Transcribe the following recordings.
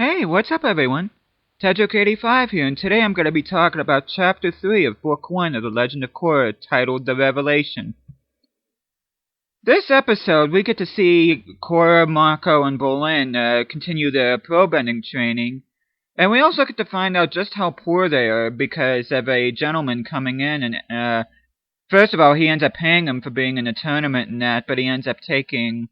Hey, what's up everyone? Tedrick85 here, and today I'm going to be talking about Chapter 3 of Book 1 of The Legend of Korra, titled The Revelation. This episode, we get to see Korra, Mako, and Bolin continue their pro-bending training, and we also get to find out just how poor they are because of a gentleman coming in and, first of all, he ends up paying them for being in a tournament and that, but he ends up taking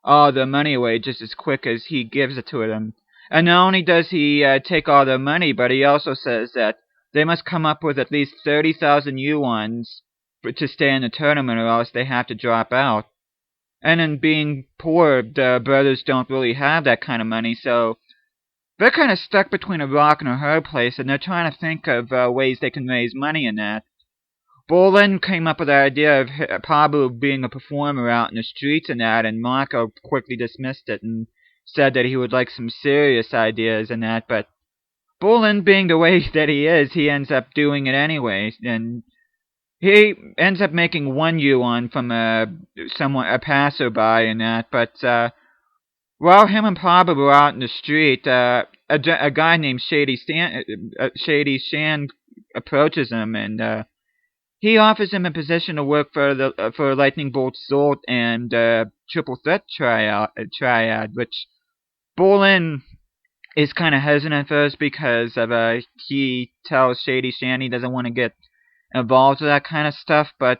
all the money away just as quick as he gives it to them. And not only does he take all their money, but he also says that they must come up with at least 30,000 yuans to stay in the tournament or else they have to drop out. And in being poor, the brothers don't really have that kind of money, so they're kind of stuck between a rock and a hard place, and they're trying to think of ways they can raise money in that. Bolin came up with the idea of Pablo being a performer out in the streets and that, and Mako quickly dismissed it and said that he would like some serious ideas and that, but Bolin, being the way that he is, he ends up doing it anyway, and he ends up making 1 yuan from a passerby and that, but while him and Pablo were out in the street, a guy named Shady Shan approaches him and he offers him a position to work for Lightning Bolt Zolt and Triple Threat Triad, which Bolin is kind of hesitant first because of he tells Shady Shan he doesn't want to get involved with that kind of stuff, but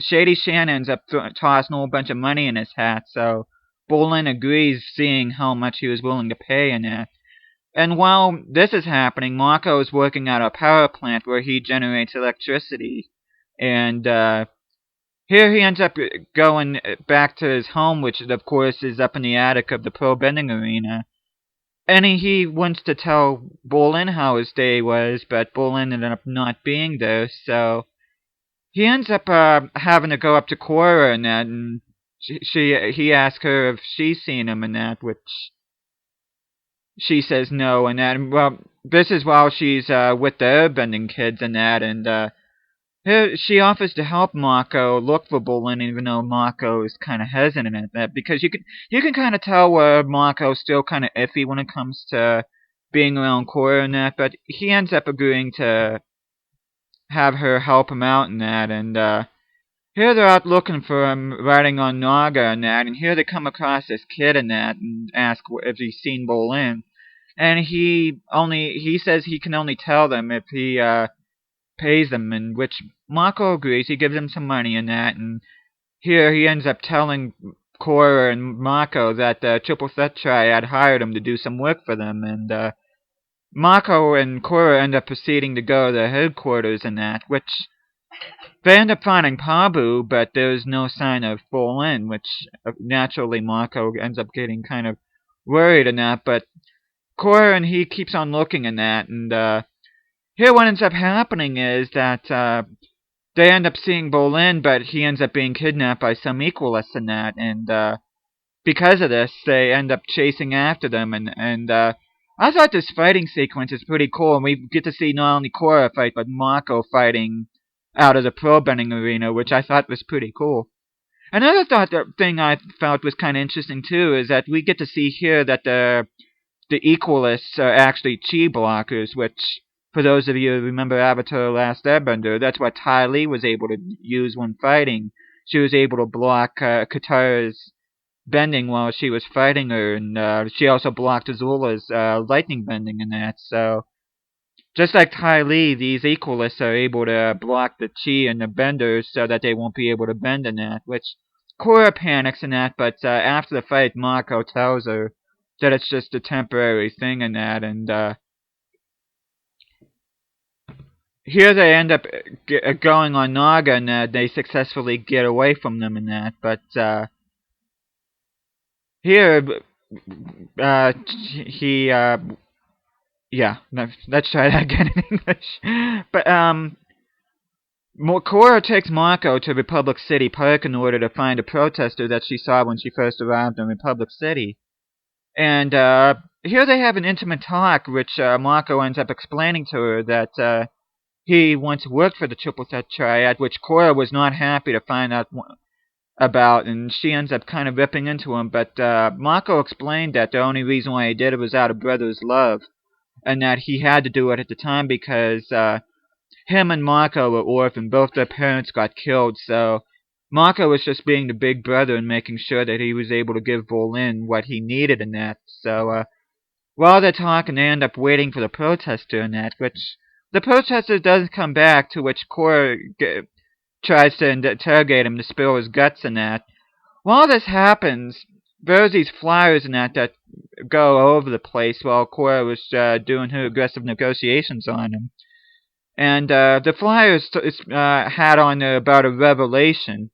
Shady Shan ends up tossing a whole bunch of money in his hat, so Bolin agrees, seeing how much he was willing to pay in that. And while this is happening, Mako is working at a power plant where he generates electricity. And here he ends up going back to his home, which of course is up in the attic of the pro bending arena. And he wants to tell Bolin how his day was, but Bolin ended up not being there, so he ends up having to go up to Korra and that, and he asks her if she's seen him and that, which she says no, and that, well, this is while she's with the airbending kids and that, and she offers to help Mako look for Bolin, even though Mako is kind of hesitant at that, because you can kind of tell where Mako's still kind of iffy when it comes to being around Korra and that, but he ends up agreeing to have her help him out in that, and here they're out looking for him, riding on Naga and that, and here they come across this kid and that, and ask if he's seen Bolin, and he says he can only tell them if he pays them, in which Mako agrees. He gives him some money and that, and here he ends up telling Korra and Mako that the Triple Threat Triad hired him to do some work for them, and Mako and Korra end up proceeding to go to their headquarters and that, which they end up finding Pabu, but there's no sign of Bolin, which naturally Mako ends up getting kind of worried in that, but Korra and he keeps on looking in that, and here what ends up happening is that they end up seeing Bolin, but he ends up being kidnapped by some equalists in that, and because of this, they end up chasing after them, and I thought this fighting sequence is pretty cool, and we get to see not only Korra fight, but Mako fighting out of the pro bending arena, which I thought was pretty cool. Another thing I felt was kind of interesting too is that we get to see here that the equalists are actually chi blockers, which, for those of you who remember Avatar: The Last Airbender, that's what Ty Lee was able to use when fighting. She was able to block Katara's bending while she was fighting her, and she also blocked Azula's lightning bending in that, so just like Ty Lee, these equalists are able to block the chi and the benders so that they won't be able to bend in that, which Korra panics in that, but after the fight, Mako tells her that it's just a temporary thing in that, and here they end up going on Naga, and they successfully get away from them in that, but here, he, yeah, let's try that again in English. But, Korra takes Mako to Republic City Park in order to find a protester that she saw when she first arrived in Republic City. And, here they have an intimate talk, which, Mako ends up explaining to her that, he once worked for the Triple Threat Triad, which Korra was not happy to find out about, and she ends up kind of ripping into him, but Mako explained that the only reason why he did it was out of brother's love, and that he had to do it at the time because him and Mako were orphaned. Both their parents got killed, so Mako was just being the big brother and making sure that he was able to give Bolin what he needed in that. So while they're talking, they end up waiting for the protester in that, which the protester doesn't come back, to which Korra tries to interrogate him to spill his guts in that. While this happens, there's these flyers in that go over the place while Korra was doing her aggressive negotiations on him. And the flyers had on there about a revelation.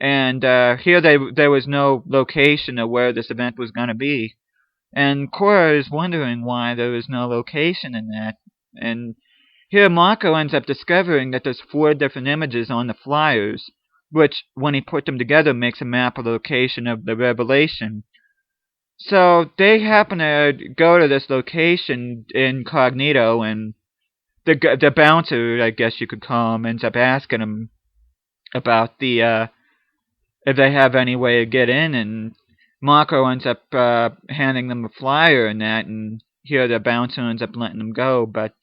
And here there was no location of where this event was going to be. And Korra is wondering why there was no location in that. And here Mako ends up discovering that there's 4 different images on the flyers, which, when he put them together, makes a map of the location of the revelation. So they happen to go to this location incognito, and the bouncer, I guess you could call him, ends up asking him about if they have any way to get in, and Mako ends up handing them a flyer and that, and here the bouncer ends up letting them go, but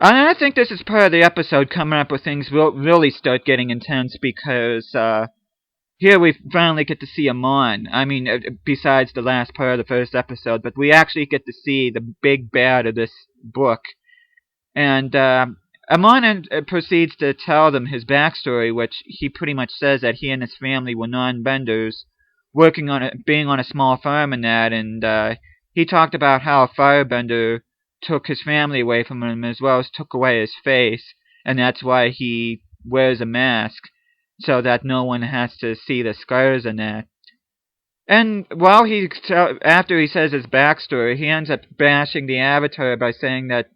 I think this is part of the episode coming up where things will really start getting intense, because here we finally get to see Amon. I mean, besides the last part of the first episode, but we actually get to see the big bad of this book. And Amon proceeds to tell them his backstory, which he pretty much says that he and his family were non-benders, being on a small farm and that, and he talked about how a firebender took his family away from him, as well as took away his face, and that's why he wears a mask, so that no one has to see the scars and that. And while after he says his backstory, he ends up bashing the Avatar by saying that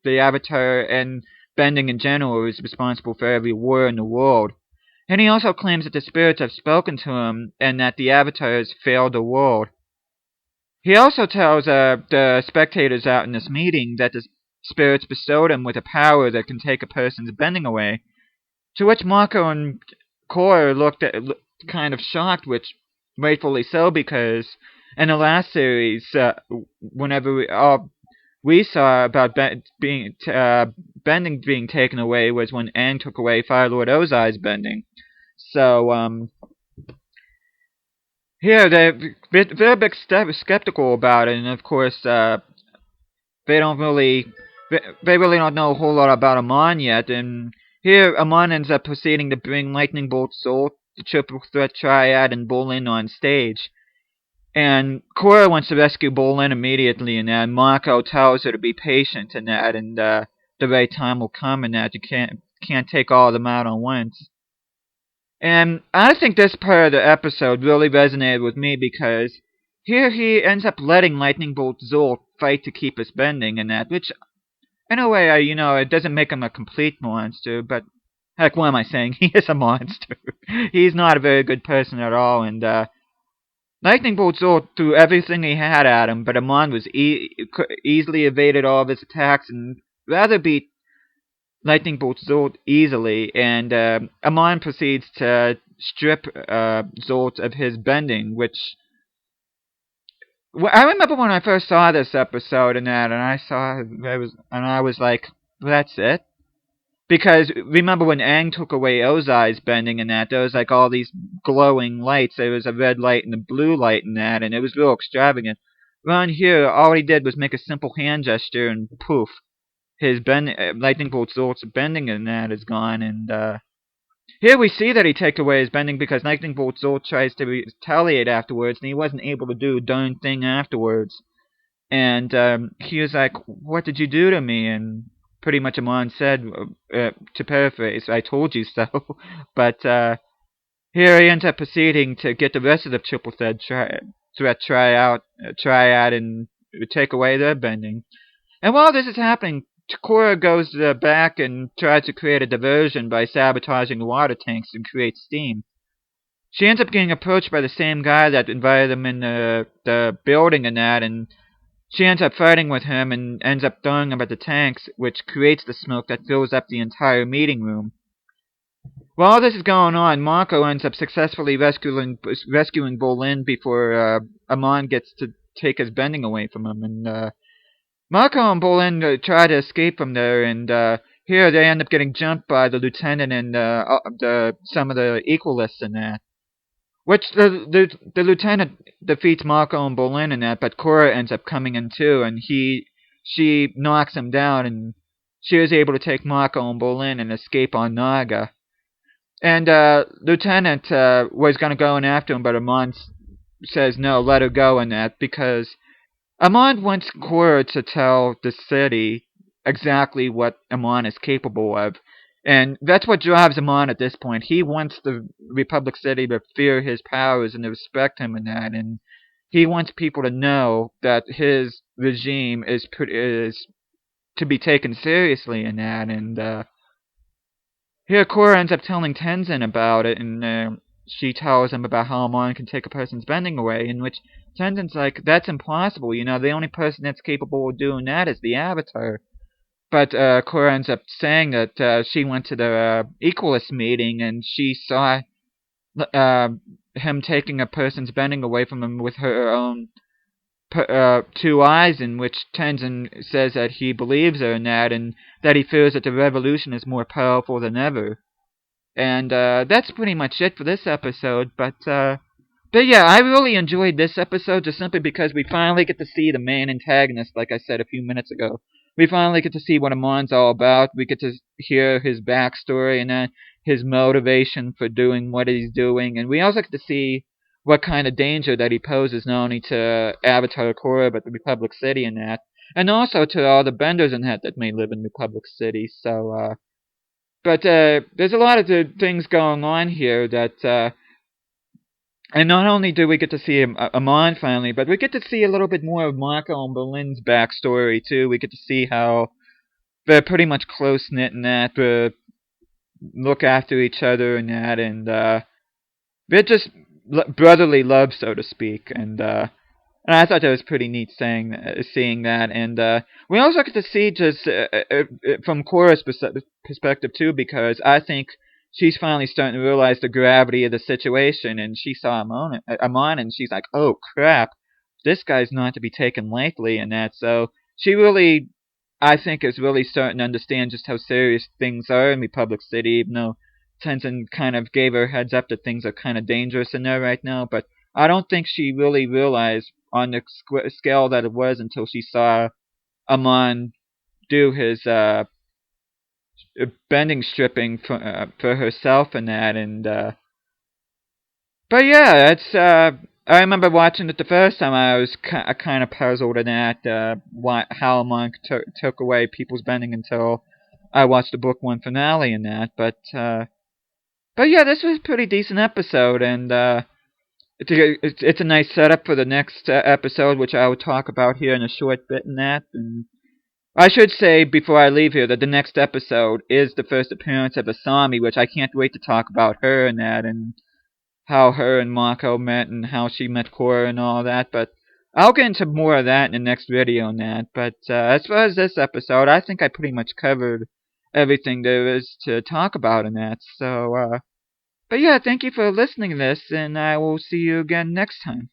the Avatar and bending in general is responsible for every war in the world. And he also claims that the spirits have spoken to him and that the Avatar has failed the world. He also tells the spectators out in this meeting that the spirits bestowed him with a power that can take a person's bending away, to which Mako and Korra looked kind of shocked, which rightfully so, because in the last series, whenever we saw about bending being taken away was when Aang took away Fire Lord Ozai's bending. So here they're a bit skeptical about it, and of course they really don't know a whole lot about Amon yet. And here Amon ends up proceeding to bring Lightning Bolt, Zolt, the Triple Threat Triad, and Bolin on stage. And Korra wants to rescue Bolin immediately, and Mako tells her to be patient and that, and the right time will come, and that you can't take all of them out on once. And I think this part of the episode really resonated with me, because here he ends up letting Lightning Bolt Zolt fight to keep us bending and that, which in a way, it doesn't make him a complete monster, but heck, what am I saying? He is a monster. He's not a very good person at all, and Lightning Bolt Zolt threw everything he had at him, but Amon was easily evaded all of his attacks and rather beat Lightning Bolt Zolt easily, and Amon proceeds to strip Zolt of his bending, which I remember when I first saw this episode and I was like, that's it. Because remember when Aang took away Ozai's bending and that, there was like all these glowing lights. There was a red light and a blue light and that, and it was real extravagant. Around here, all he did was make a simple hand gesture, and poof, his Lightning Bolt Zolt's bending and that is gone. And here we see that he took away his bending because Lightning Bolt Zolt tries to retaliate afterwards, and he wasn't able to do a darn thing afterwards. And he was like, "What did you do to me?" And pretty much Amon said, to paraphrase, "I told you so." But here he ends up proceeding to get the rest of the Triple Threat Triad and take away their bending. And while this is happening, Korra goes back and tries to create a diversion by sabotaging the water tanks and create steam. She ends up getting approached by the same guy that invited them in the building and that, and she ends up fighting with him and ends up throwing him at the tanks, which creates the smoke that fills up the entire meeting room. While all this is going on, Mako ends up successfully rescuing Bolin before Amon gets to take his bending away from him, and Mako and Bolin try to escape from there, and here they end up getting jumped by the lieutenant and some of the equalists in that. Which the lieutenant defeats Mako and Bolin in that, but Korra ends up coming in too, and she knocks him down, and she is able to take Mako and Bolin and escape on Naga. And Lieutenant was gonna go in after him, but Amon says no, let her go in that because Amon wants Korra to tell the city exactly what Amon is capable of. And that's what drives Amon at this point. He wants the Republic City to fear his powers and to respect him in that. And he wants people to know that his regime is to be taken seriously in that. And here Korra ends up telling Tenzin about it, and she tells him about how Amon can take a person's bending away, in which Tenzin's like, that's impossible, you know, the only person that's capable of doing that is the Avatar. But Korra ends up saying that she went to the Equalist meeting and she saw him taking a person's bending away from him with her own two eyes, in which Tenzin says that he believes her in that, and that he feels that the revolution is more powerful than ever. And that's pretty much it for this episode. But yeah, I really enjoyed this episode just simply because we finally get to see the main antagonist, like I said a few minutes ago. We finally get to see what Amon's all about. We get to hear his backstory and his motivation for doing what he's doing. And we also get to see what kind of danger that he poses not only to Avatar Korra, but the Republic City and that. And also to all the benders in that may live in Republic City. But there's a lot of things going on here that, and not only do we get to see Amon finally, but we get to see a little bit more of Mako and Bolin's backstory too. We get to see how they're pretty much close knit in that, look after each other and that, and they're just brotherly love, so to speak. And I thought that was pretty neat seeing that. And we also get to see just from Korra's perspective, too, because I think she's finally starting to realize the gravity of the situation. And she saw Amon and she's like, oh, crap, this guy's not to be taken lightly and that. So she really, I think, is really starting to understand just how serious things are in Republic City, even though Tenzin kind of gave her heads up that things are kind of dangerous in there right now. But I don't think she really realized on the scale that it was until she saw Amon do his bending stripping for herself and that. And but yeah, it's I remember watching it the first time. I was kind of puzzled in that how Amon took away people's bending until I watched the book one finale in that. But yeah, this was a pretty decent episode, and it's a nice setup for the next episode, which I will talk about here in a short bit in that. And I should say before I leave here that the next episode is the first appearance of Asami, which I can't wait to talk about her and that, and how her and Mako met, and how she met Korra and all that. But I'll get into more of that in the next video and that. But as far as this episode, I think I pretty much covered everything there is to talk about in that. But yeah, thank you for listening to this, and I will see you again next time.